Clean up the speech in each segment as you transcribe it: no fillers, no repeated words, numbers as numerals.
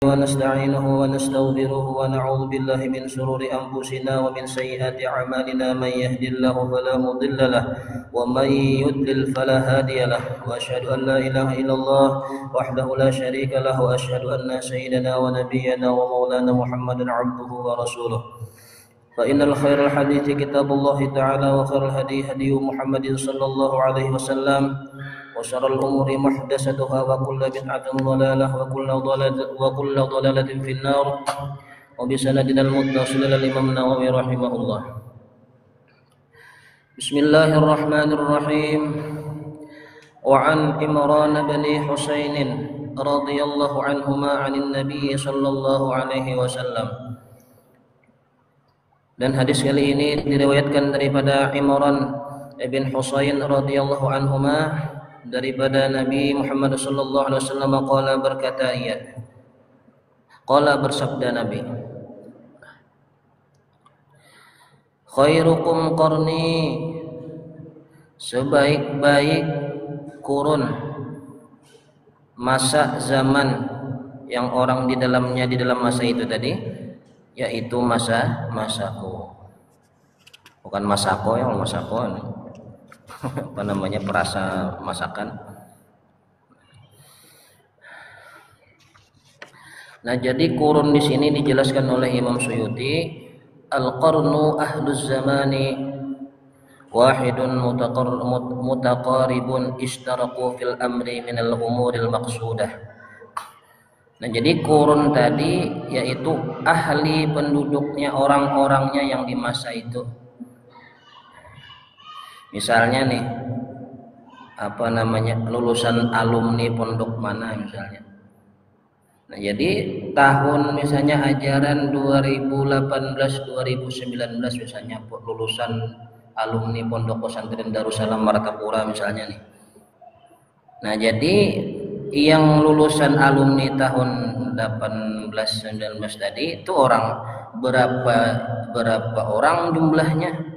ونستعينه ونستغفره ونعوذ بالله من شرور أنفسنا ومن سيئات أعمالنا من يهد الله فلا مضل له ومن يضلل فلا هادي له وأشهد أن لا إله إلا الله وحده لا شريك له وأشهد أن سيدنا ونبينا ومولانا محمدا عبده ورسوله فإن الخير الحديث كتاب الله تعالى وخير الهدي هدي محمد صلى الله عليه وسلم وشر الأمور محدثاتها وكل بدعة ضلالة وكل ضلالة في النار وبسندنا المتصل إلى الإمام النووي رحمه الله. بسم الله الرحمن الرحيم. وعن عمران بن حسين رضي الله عنهما عن النبي صلى الله عليه وسلم. Dan hadis kali ini diriwayatkan daripada Imran bin Husain radhiyallahu anhuma daripada Nabi Muhammad sallallahu alaihi wasallam qala bersabda Nabi, khairukum qarni, sebaik-baik kurun masa zaman yang orang di dalam masa itu tadi, yaitu masaku, bukan masako yang masako apa namanya, perasa masakan. Nah, jadi kurun di sini dijelaskan oleh Imam Suyuti, al-qarnu ahluz zamani wahidun mutaqaribun ishtaraku fil amri minal umuril maqsudah. Nah, jadi kurun tadi yaitu ahli penduduknya, orang-orangnya yang di masa itu. Misalnya nih, apa namanya, lulusan alumni pondok mana misalnya. Nah, jadi tahun misalnya ajaran 2018-2019 misalnya lulusan alumni Pondok Pesantren Darussalam Martapura misalnya nih. Nah, jadi yang lulusan alumni tahun 18-19 tadi itu orang berapa orang jumlahnya.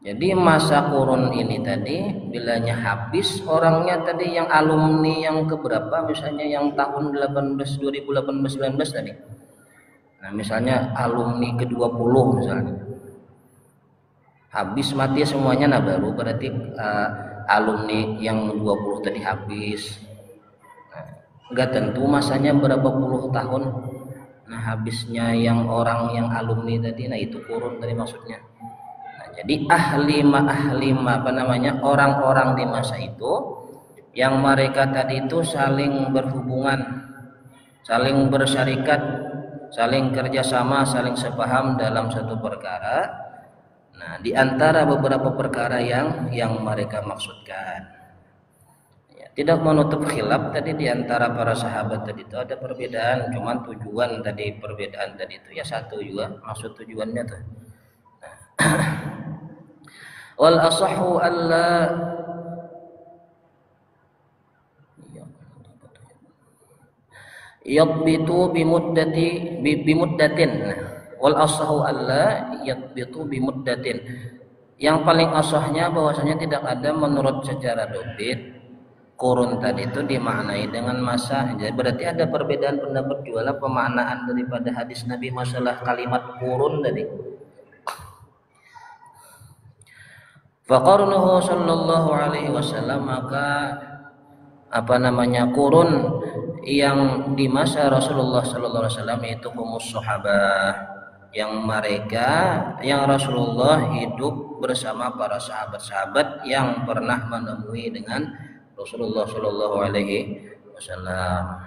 Jadi masa kurun ini tadi bilanya habis orangnya tadi yang alumni yang keberapa misalnya yang tahun 2018-19 tadi. Nah, misalnya alumni ke-20 misalnya. Habis mati semuanya, nah baru berarti alumni yang 20 tadi habis. Nah, enggak tentu masanya berapa puluh tahun. Nah, habisnya yang orang yang alumni tadi, nah itu kurun tadi maksudnya. Jadi orang-orang di masa itu yang mereka tadi itu saling berhubungan, saling bersyarikat, saling kerjasama, saling sepaham dalam satu perkara. Nah, di antara beberapa perkara yang mereka maksudkan, ya, tidak menutup khilaf tadi di antara para sahabat tadi itu ada perbedaan, cuman tujuan tadi perbedaan tadi itu ya satu juga, maksud tujuannya tuh. Wal asahhu alla yadbitu bimuddatin. Wal asahhu alla yadbitu bimuddatin. Yang paling asahnya bahwasanya tidak ada menurut secara dobit kurun tadi itu dimaknai dengan masa. Jadi berarti ada perbedaan pendapat juga pemaknaan daripada hadis Nabi masalah kalimat kurun tadi. Faqarnuhu sallallahu alaihi wasallam, maka apa namanya, kurun yang di masa Rasulullah sallallahu alaihi wasallam itu humus sahabah, yang Rasulullah hidup bersama para sahabat-sahabat yang pernah menemui dengan Rasulullah sallallahu alaihi wasallam.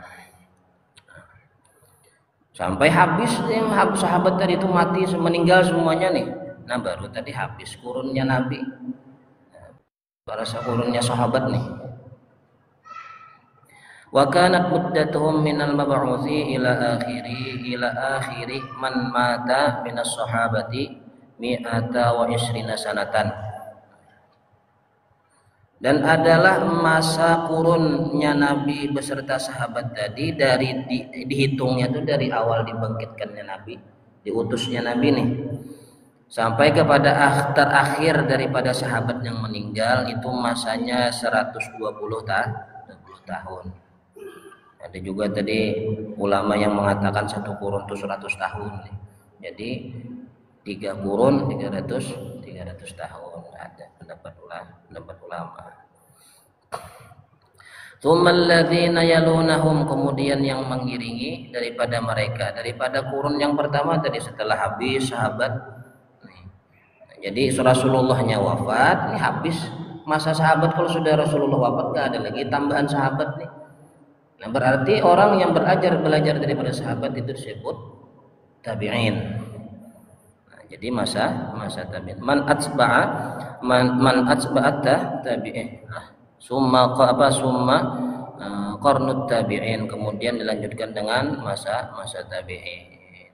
Sampai habis yang sahabat tadi itu mati, meninggal semuanya nih. Nah, baru tadi habis kurunnya Nabi, para kurunnya sahabat nih. Wa kanat muddatuhum minal mab'uthi ila akhiri man mata minas sahabati mi'ata wa isrina sanatan. Dan adalah masa kurunnya Nabi beserta sahabat tadi dari dihitungnya itu dari awal dibangkitkannya Nabi, diutusnya Nabi nih, sampai kepada terakhir daripada sahabat yang meninggal itu masanya 120 tahun. Ada juga tadi ulama yang mengatakan 1 kurun itu 100 tahun. Jadi 3 kurun 300 tahun. Ada pendapat ulama. Tsummal ladzina yalunahum, kemudian yang mengiringi daripada mereka, daripada kurun yang pertama tadi setelah habis sahabat. Jadi Rasulullahnya wafat, ini habis masa sahabat. Kalau sudah Rasulullah wafat nggak ada lagi tambahan sahabat nih. Nah, berarti orang yang belajar daripada sahabat itu disebut tabi'in. Nah, jadi masa tabi'in. Man atsba'at tabi'in. Summa qarnut tabi'in, kemudian dilanjutkan dengan masa tabi'in.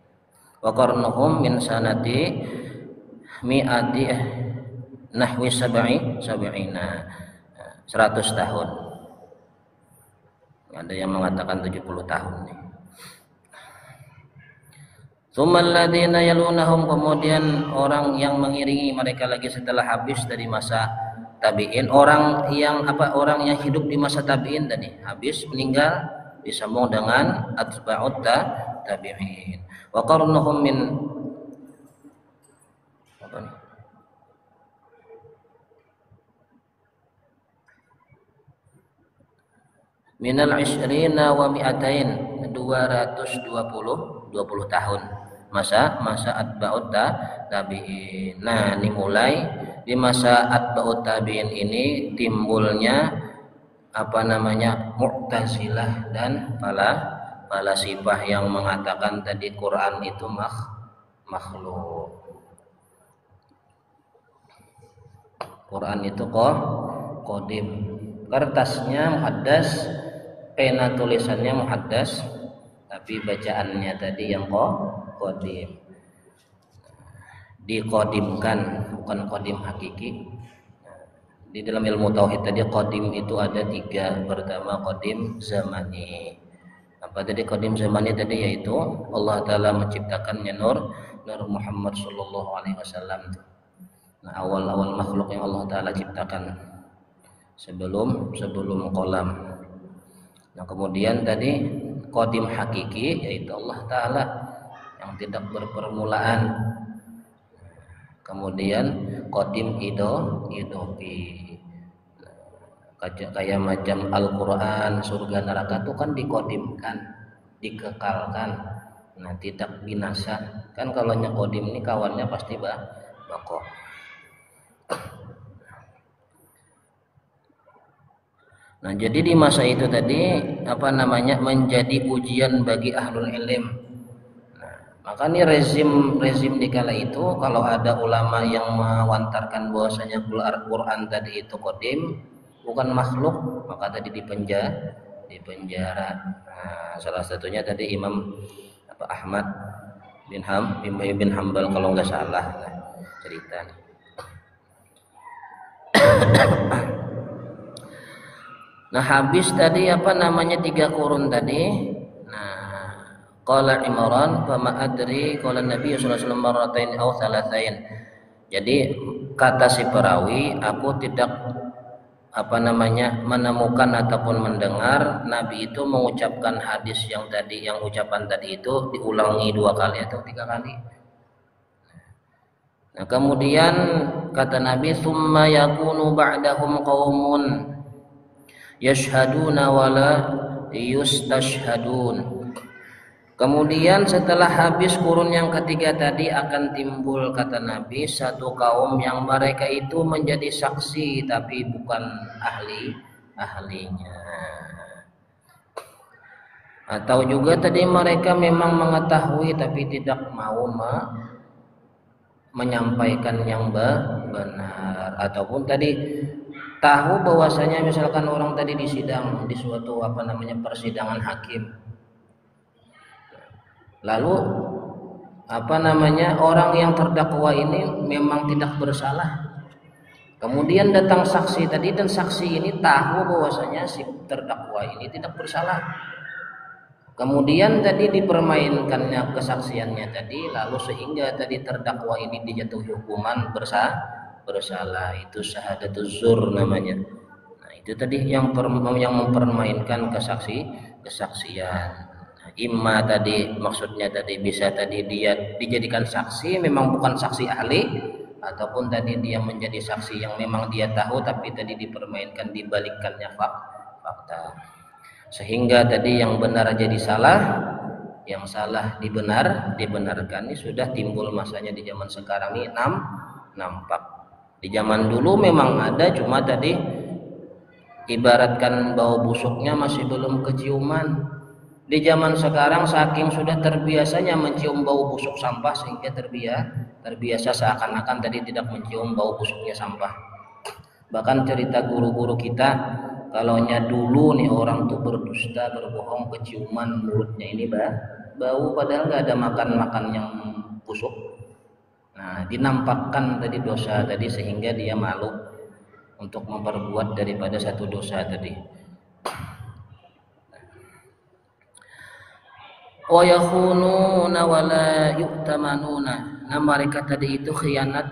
Wa qarnuhum min sanati mi'ati nahwi sab'ina 100 tahun. Ada yang mengatakan 70 tahun nih. Tsummal ladzina yalunahum, kemudian orang yang mengiringi mereka lagi setelah habis dari masa tabi'in, orang yang hidup di masa tabi'in tadi habis meninggal, disambung dengan atba'ut tabi'in. Wa qarnuhum min minal isyrina wa mi'atain 20 tahun masa atba'ut tabi'in. Nah, ini mulai di masa atba'ut tabi'in ini timbulnya Mu'tazilah dan falasifah yang mengatakan tadi Quran itu makhluk. Quran itu qadim. Kertasnya muhaddas, pena tulisannya muhaddas, tapi bacaannya tadi yang qadim. Diqadimkan, bukan qadim hakiki. Di dalam ilmu tauhid tadi qadim itu ada 3. Pertama qadim zamani. Apa tadi qadim zamani tadi? Yaitu Allah Ta'ala menciptakannya Nur Muhammad sallallahu alaihi wasallam. Nah, awal makhluk yang Allah Ta'ala ciptakan sebelum qalam. Nah, kemudian tadi qadim hakiki, yaitu Allah Ta'ala yang tidak berpermulaan. Kemudian qadim idofi, kayak macam Al-Quran, surga neraka itu kan dikodimkan, dikekalkan, nah tidak binasa. Kan kalau qadim ini kawannya pasti bakoh. Nah, jadi di masa itu tadi menjadi ujian bagi ahlul ilm. Maka ini rezim di kala itu, kalau ada ulama yang mewantarkan bahwasanya Al-Quran tadi itu qadim, bukan makhluk, maka tadi dipenjara. Nah, salah satunya tadi Imam Ahmad bin Hambal kalau nggak salah ceritanya. Nah, habis tadi 3 kurun tadi. Qala Imran fama adri qala Nabi sallallahu alaihi wasallam marratain aw thalathain. Jadi kata si perawi, aku tidak menemukan ataupun mendengar Nabi itu mengucapkan hadis yang ucapan tadi itu diulangi 2 kali atau 3 kali. Nah, kemudian kata Nabi, summa yakunu ba'dahum qaumun yashhaduna wala yustashhadun. Kemudian setelah habis kurun yang ketiga tadi akan timbul, kata Nabi, satu kaum yang mereka itu menjadi saksi tapi bukan ahlinya. Atau juga tadi mereka memang mengetahui tapi tidak mau menyampaikan yang benar. Ataupun tadi tahu bahwasanya misalkan orang tadi di sidang, di suatu persidangan hakim, lalu orang yang terdakwa ini memang tidak bersalah. Kemudian datang saksi tadi, dan saksi ini tahu bahwasanya si terdakwa ini tidak bersalah. Kemudian tadi dipermainkannya kesaksiannya tadi, lalu sehingga tadi terdakwa ini dijatuhi hukuman bersalah. Itu syahadatuz zur namanya. Nah, itu tadi yang mempermainkan kesaksian. Imma tadi maksudnya tadi bisa tadi dia dijadikan saksi memang bukan saksi ahli, ataupun tadi dia menjadi saksi yang memang dia tahu tapi tadi dipermainkan dibalikkannya fakta, sehingga tadi yang benar jadi salah, yang salah dibenarkan. Ini sudah timbul masanya di zaman sekarang ini nampak. Di zaman dulu memang ada, cuma tadi ibaratkan bau busuknya masih belum keciuman. Di zaman sekarang saking sudah terbiasanya mencium bau busuk sampah sehingga terbiasa seakan-akan tadi tidak mencium bau busuknya sampah. Bahkan cerita guru-guru kita, kalaunya dulu nih orang tuh berdusta, berbohong, keciuman mulutnya ini bau padahal nggak ada makan yang busuk. Nah, dinampakkan tadi dosa tadi sehingga dia malu untuk memperbuat daripada satu dosa tadi. Wa yakhununa wa la yu'tamanuna. Nah, mereka tadi itu khianat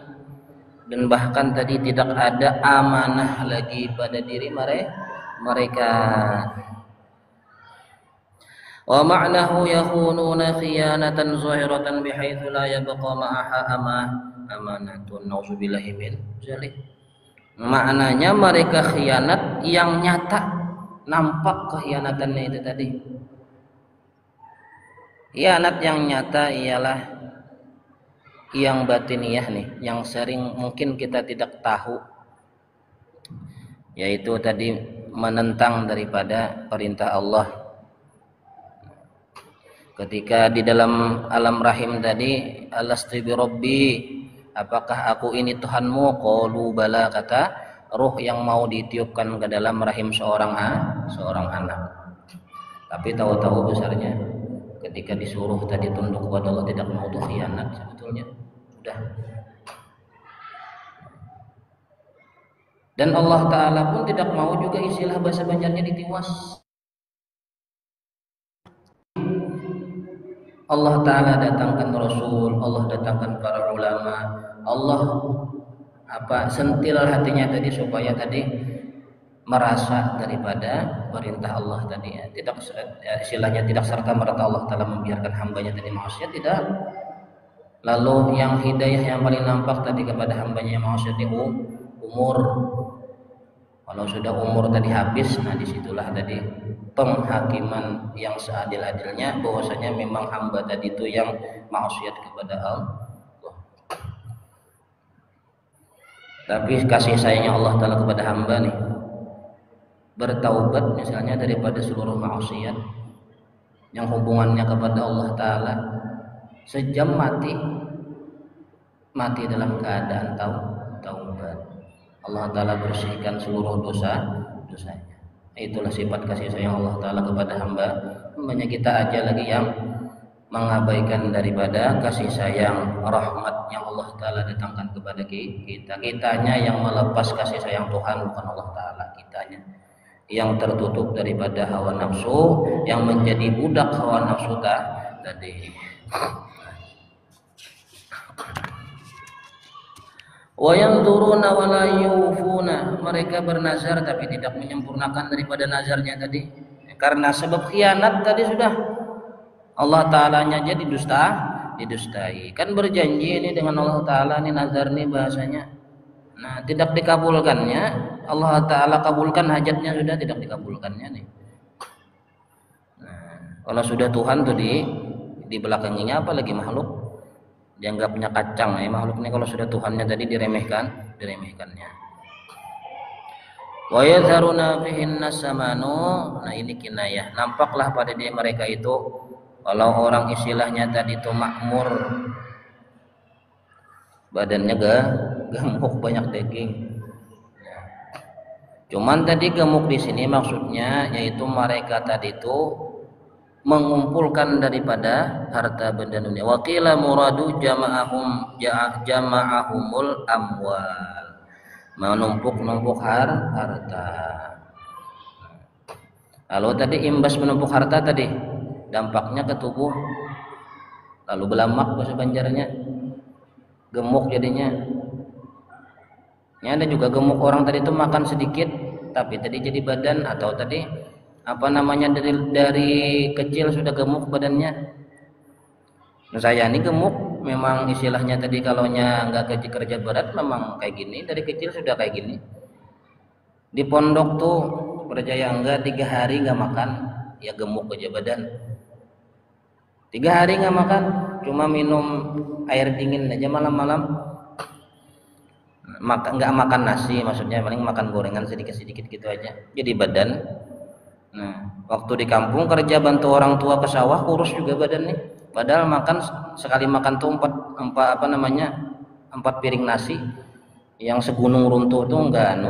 dan bahkan tadi tidak ada amanah lagi pada diri mereka. Wa ma'nahu yakhununa khiyanatan zahiratan bihaitsu la yabqa ma'aha amanatun. Nauzubillahi min dzalik. Maknanya mereka khianat yang nyata, nampak kekhianatannya itu tadi. Khianat yang nyata ialah yang batiniyah nih, yang sering mungkin kita tidak tahu, yaitu tadi menentang daripada perintah Allah. Ketika di dalam alam rahim tadi, alastu bi rabbi, apakah aku ini Tuhanmu? Qalu bala, kata ruh yang mau ditiupkan ke dalam rahim seorang anak. Tapi tahu-tahu besarnya ketika disuruh tadi tunduk kepada Allah tidak mau, tuh khianat sebetulnya sudah. Dan Allah Ta'ala pun tidak mau juga istilah bahasa Banjarnya ditiwas. Allah Ta'ala datangkan Rasul, Allah datangkan para ulama, Allah sentil hatinya tadi supaya tadi merasa daripada perintah Allah tadi, tidak istilahnya tidak serta merta Allah Ta'ala membiarkan hambanya tadi maksiat, tidak. Lalu yang hidayah yang paling nampak tadi kepada hambanya yang maksiat di umur. Kalau sudah umur tadi habis, nah disitulah tadi penghakiman yang seadil-adilnya bahwasanya memang hamba tadi itu yang maksiat kepada Allah. Tapi kasih sayangnya Allah Ta'ala kepada hamba nih, bertaubat misalnya daripada seluruh maksiat yang hubungannya kepada Allah Ta'ala, sejam mati dalam keadaan taubat, Allah Ta'ala bersihkan seluruh dosanya. Itulah sifat kasih sayang Allah Ta'ala kepada hambanya. Kita aja lagi yang mengabaikan daripada kasih sayang rahmat yang Allah Ta'ala datangkan kepada kitanya yang melepas kasih sayang Tuhan, bukan Allah Ta'ala. Kitanya yang tertutup daripada hawa nafsu, yang menjadi budak hawa nafsu tadi. Wa yanzuruna wa la yufuna, mereka bernazar tapi tidak menyempurnakan daripada nazarnya tadi. Karena sebab khianat tadi sudah Allah Ta'alanya jadi didustai. Kan berjanji ini dengan Allah Ta'ala, ini nazar nih bahasanya. Nah, tidak dikabulkannya, Allah Ta'ala kabulkan hajatnya, sudah tidak dikabulkannya nih. Nah, kalau sudah Tuhan tuh di belakangnya apa lagi makhluk, dianggapnya kacang ya makhluk ini. Kalau sudah Tuhannya tadi diremehkannya. Wa yadharuna fihin nasamanu. Nah, ini kinayah, nampaklah pada dia mereka itu, kalau orang istilahnya tadi itu makmur, badannya gemuk, banyak daging. Cuman tadi gemuk di sini maksudnya yaitu mereka tadi itu mengumpulkan daripada harta benda dunia. Wa qila muradu jama'ahumul amwal, menumpuk harta. Lalu tadi imbas menumpuk harta tadi dampaknya ke tubuh, lalu belamak bahasa Banjarnya, gemuk jadinya. Ini ada juga gemuk orang tadi itu makan sedikit tapi tadi jadi badan, atau tadi apa namanya dari kecil sudah gemuk badannya. Saya ini gemuk, memang istilahnya tadi kalaunya nggak kerja berat memang kayak gini, dari kecil sudah kayak gini. Di pondok tuh percaya enggak 3 hari nggak makan ya gemuk aja badan. 3 hari nggak makan, cuma minum air dingin aja malam-malam. Nggak makan nasi, maksudnya paling makan gorengan sedikit-sedikit gitu aja. Jadi badan. Nah, waktu di kampung kerja bantu orang tua ke sawah kurus juga badannya. Padahal makan sekali makan tuh 4 piring nasi yang segunung runtuh tuh enggak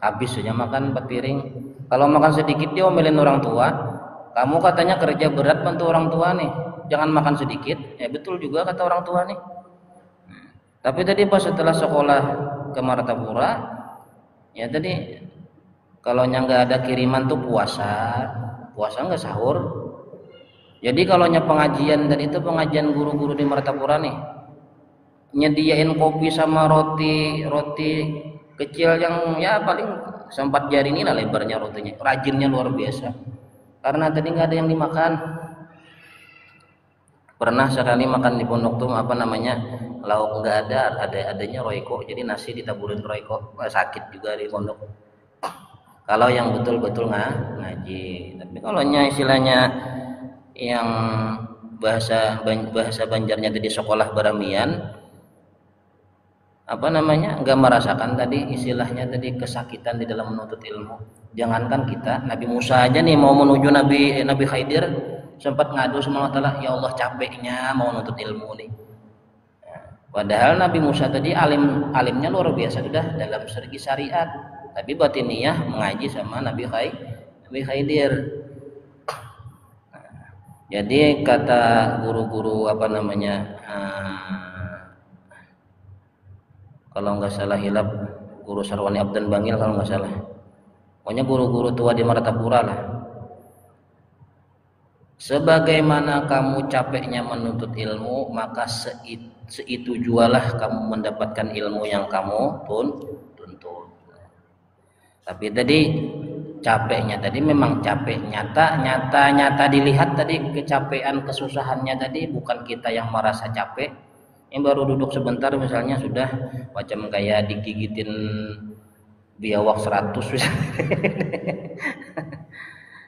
habis aja makan 4 piring. Kalau makan sedikit dia omelin orang tua, kamu katanya kerja berat bantu orang tua nih, jangan makan sedikit. Ya betul juga kata orang tua nih. Tapi tadi pas setelah sekolah ke Martapura, ya tadi kalau nggak ada kiriman tuh puasa nggak sahur. Jadi kalau pengajian tadi itu pengajian guru-guru di Martapura nih, nyediain kopi sama roti kecil yang ya paling sempat jari ini lah lebarnya rotinya, rajinnya luar biasa. Karena tadi nggak ada yang dimakan. Pernah sekali makan di pondok tuh lauk nggak adanya royko, jadi nasi ditaburin royko, sakit juga di pondok. Kalau yang betul-betul ngaji. Tapi kalau istilahnya yang bahasa Banjarnya tadi sekolah baramian, nggak merasakan tadi istilahnya tadi kesakitan di dalam menuntut ilmu. Jangankan kita, Nabi Musa aja nih mau menuju Nabi Khidir sempat ngadu sama Allah Ta'ala, ya Allah capeknya mau menuntut ilmu nih. Padahal Nabi Musa tadi alimnya luar biasa sudah dalam segi syariat, tapi batiniyah mengaji sama Nabi Khidir. Jadi kata guru-guru kalau nggak salah hilap guru Sarwani Abdan Bangil kalau nggak salah, pokoknya guru-guru tua di Martapura lah. Sebagaimana kamu capeknya menuntut ilmu, maka seitu jualah kamu mendapatkan ilmu yang kamu tuntut. Tapi tadi capeknya tadi memang capek nyata dilihat tadi, kecapean kesusahannya tadi bukan kita yang merasa capek. Yang baru duduk sebentar misalnya sudah macam kayak digigitin biawak 100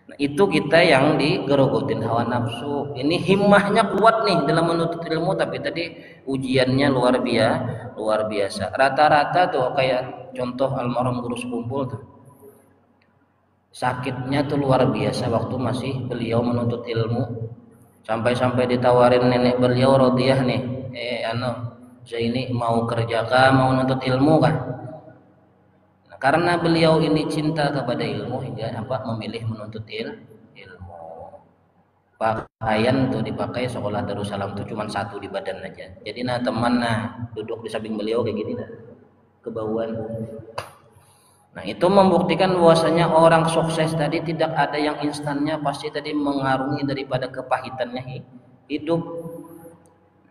Nah, itu kita yang digerogotin hawa nafsu. Ini himmahnya kuat nih dalam menuntut ilmu, tapi tadi ujiannya luar biasa. Rata-rata tuh kayak contoh almarhum guru sekumpul tuh, sakitnya tuh luar biasa waktu masih beliau menuntut ilmu, sampai ditawarin nenek beliau Rodiyah nih, Zaini mau kerja kah, mau menuntut ilmu kah? Nah, karena beliau ini cinta kepada ilmu hingga memilih menuntut ilmu. Pakaian tuh dipakai sekolah Darussalam tuh cuma 1 di badan aja. Jadi teman duduk di samping beliau kayak gini kebauan. Nah, itu membuktikan bahwasanya orang sukses tadi tidak ada yang instannya, pasti tadi mengarungi daripada kepahitannya hidup.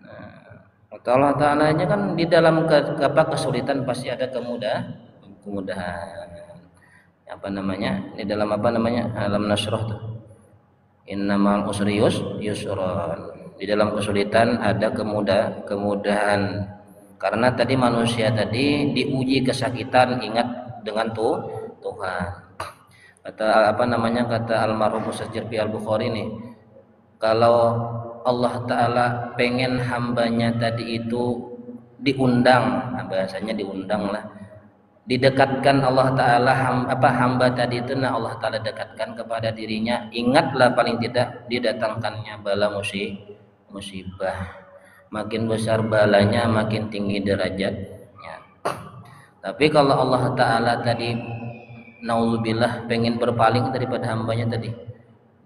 Nah, Allah Ta'ala nya kan di dalam kesulitan pasti ada kemudahan. Di dalam alam nasrah tuh. Innamal usri yusran. Di dalam kesulitan ada kemudahan. Karena tadi manusia tadi diuji kesakitan, ingat dengan Tuhan. Kata almarhum Ustaz Jirbi Al-Bukhari nih, kalau Allah Ta'ala pengen hambanya tadi itu diundang, bahasanya diundang lah, didekatkan Allah Ta'ala hamba tadi itu, Allah Ta'ala dekatkan kepada dirinya, ingatlah paling tidak didatangkannya bala musibah. Makin besar balanya makin tinggi derajatnya. Tapi kalau Allah Ta'ala tadi naudzubillah pengen berpaling daripada hambanya tadi,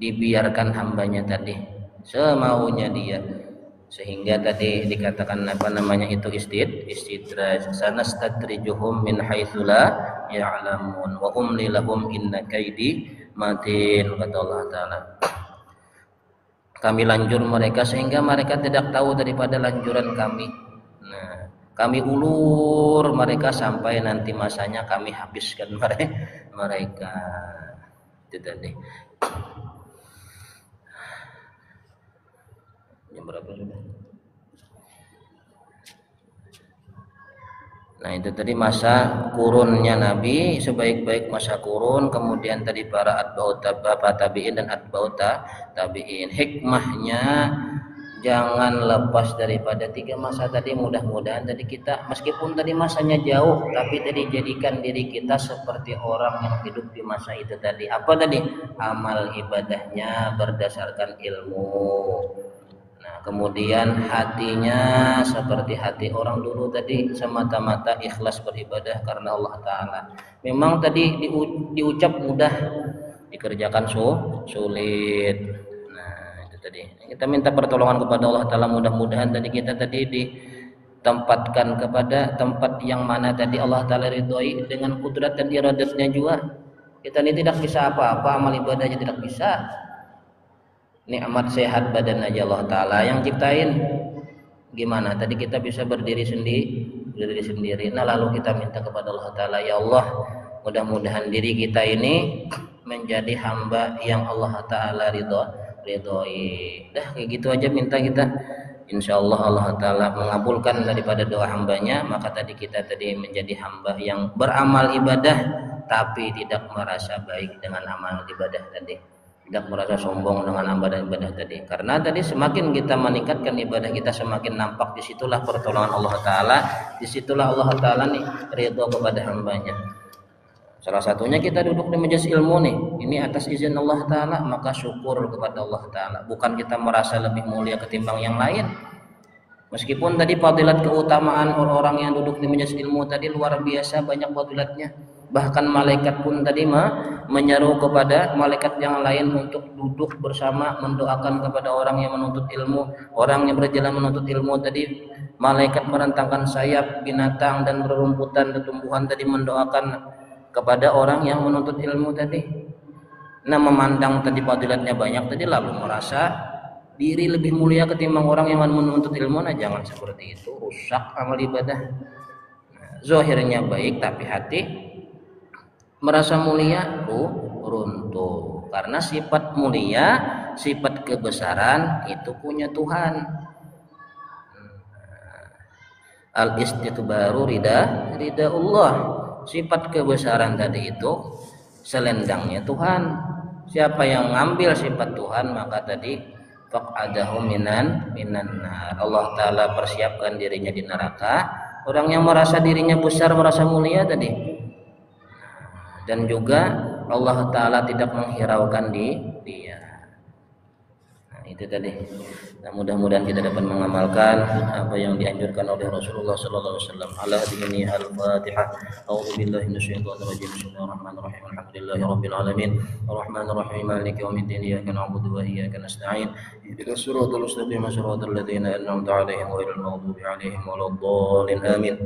dibiarkan hambanya tadi semaunya dia, sehingga tadi dikatakan itu istidraj, sanastadrijuhum min haitsu la ya'lamun wa umli lahum inna kaidi matin, kata Allah Ta'ala. Kami lanjur mereka sehingga mereka tidak tahu daripada lanjuran kami. Nah, kami ulur mereka sampai nanti masanya kami habiskan mereka. Itu tadi. Jam berapa sudah? Nah itu tadi masa kurunnya Nabi, sebaik-baik masa kurun, kemudian tadi para atba'ut tabi'in dan atba'ut tabi'in. Hikmahnya jangan lepas daripada 3 masa tadi. Mudah-mudahan tadi kita meskipun tadi masanya jauh, tapi tadi jadikan diri kita seperti orang yang hidup di masa itu tadi. Apa tadi? Amal ibadahnya berdasarkan ilmu. Nah, kemudian hatinya seperti hati orang dulu tadi, semata-mata ikhlas beribadah karena Allah Ta'ala. Memang tadi diucap mudah, dikerjakan sulit. Nah itu tadi, kita minta pertolongan kepada Allah Ta'ala. Mudah-mudahan tadi kita tadi ditempatkan kepada tempat yang mana tadi Allah Ta'ala ridhoi dengan kudrat dan iradatnya juga. Kita ini tidak bisa apa-apa, amal ibadahnya tidak bisa. Nikmat sehat badan aja Allah Ta'ala yang ciptain. Gimana tadi kita bisa berdiri sendiri. Nah lalu kita minta kepada Allah Ta'ala, ya Allah, mudah-mudahan diri kita ini menjadi hamba yang Allah Ta'ala ridhoi. Dah kayak gitu aja minta kita. Insya Allah Allah Ta'ala mengabulkan daripada doa hambanya. Maka tadi kita tadi menjadi hamba yang beramal ibadah tapi tidak merasa baik dengan amal ibadah tadi, tidak merasa sombong dengan ibadah tadi. Karena tadi semakin kita meningkatkan ibadah kita, semakin nampak disitulah pertolongan Allah Ta'ala, disitulah Allah Ta'ala nih ridho kepada hambanya. Salah satunya kita duduk di majelis ilmu nih, ini atas izin Allah Ta'ala, maka syukur kepada Allah Ta'ala. Bukan kita merasa lebih mulia ketimbang yang lain. Meskipun tadi fadilat keutamaan orang-orang yang duduk di majelis ilmu tadi luar biasa banyak fadilatnya. Bahkan malaikat pun tadi menyeru kepada malaikat yang lain untuk duduk bersama mendoakan kepada orang yang menuntut ilmu. Orang yang berjalan menuntut ilmu tadi, malaikat merentangkan sayap binatang dan rerumputan dan tumbuhan tadi mendoakan kepada orang yang menuntut ilmu tadi. Nah memandang tadi fadilatnya banyak tadi lalu merasa diri lebih mulia ketimbang orang yang menuntut ilmu. Nah jangan seperti itu, rusak amal ibadah. Zahirnya baik tapi hati merasa mulia runtuh. Karena sifat mulia, sifat kebesaran itu punya Tuhan. Al-istikbaru ridha Allah. Sifat kebesaran tadi itu selendangnya Tuhan. Siapa yang ngambil sifat Tuhan maka tadi faqadahu minan nar. Allah Ta'ala persiapkan dirinya di neraka. Orang yang merasa dirinya besar, merasa mulia tadi, dan juga Allah Ta'ala tidak menghiraukan dia. Nah itu tadi. Nah, mudah-mudahan kita dapat mengamalkan apa yang dianjurkan oleh Rasulullah sallallahu alaihi wasallam. Ala dini al-Fatihah. A'udzu billahi minasyaitonir rajim. Bismillahirrahmanirrahim. Alhamdulillahirabbil alamin. Arrahmanir rahim. Maliki yaumiddin. Iyyaka na'budu wa iyyaka nasta'in. Ihdinas siratal mustaqim. Shiratal ladzina an'amta 'alaihim ghairil maghdubi 'alaihim waladdallin. Amin.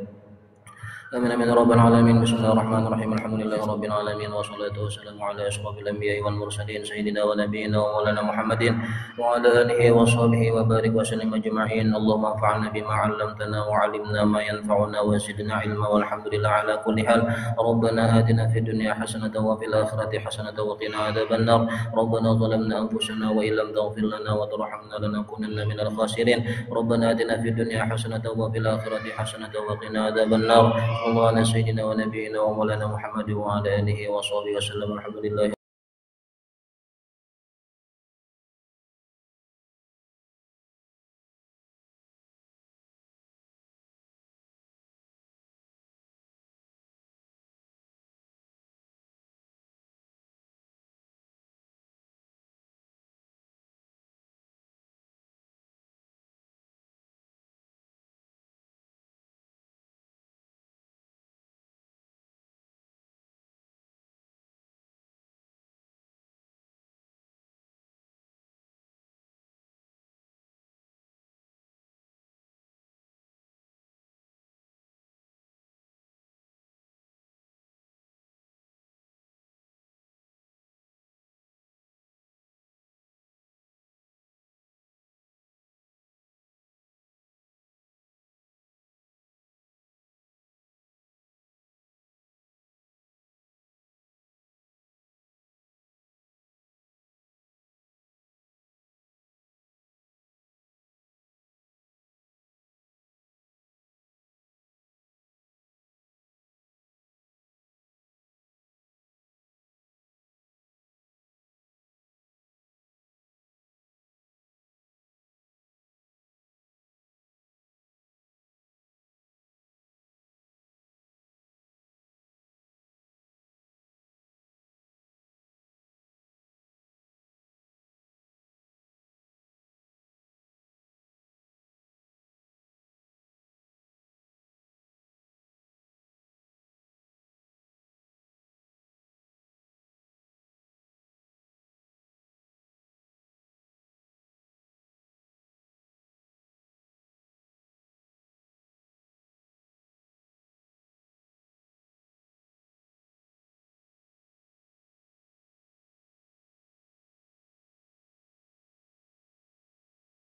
آمين آمين رب العالمين. بسم الله الرحمن الرحيم. الحمد لله رب العالمين والصلاة والسلام على أشرف الأنبياء والمرسلين سيدنا ونبينا ومولانا محمد وعلى آله وصحبه وبارك وسلم أجمعين. اللهم انفعنا بما علمتنا وعلمنا ما ينفعنا وزدنا علما والحمد لله على كل حال. ربنا آتنا في الدنيا حسنة وفي الآخرة حسنة وقنا عذاب النار. ربنا ظلمنا أنفسنا وإن لم تغفر لنا وترحمنا لنكونن من الخاسرين. ربنا آتنا في الدنيا حسنة وفي الآخرة حسنة وقنا عذاب النار. اللهم على سيدنا ونبينا ومولانا محمد وعلى آله وصحبه وسلم. الحمد لله.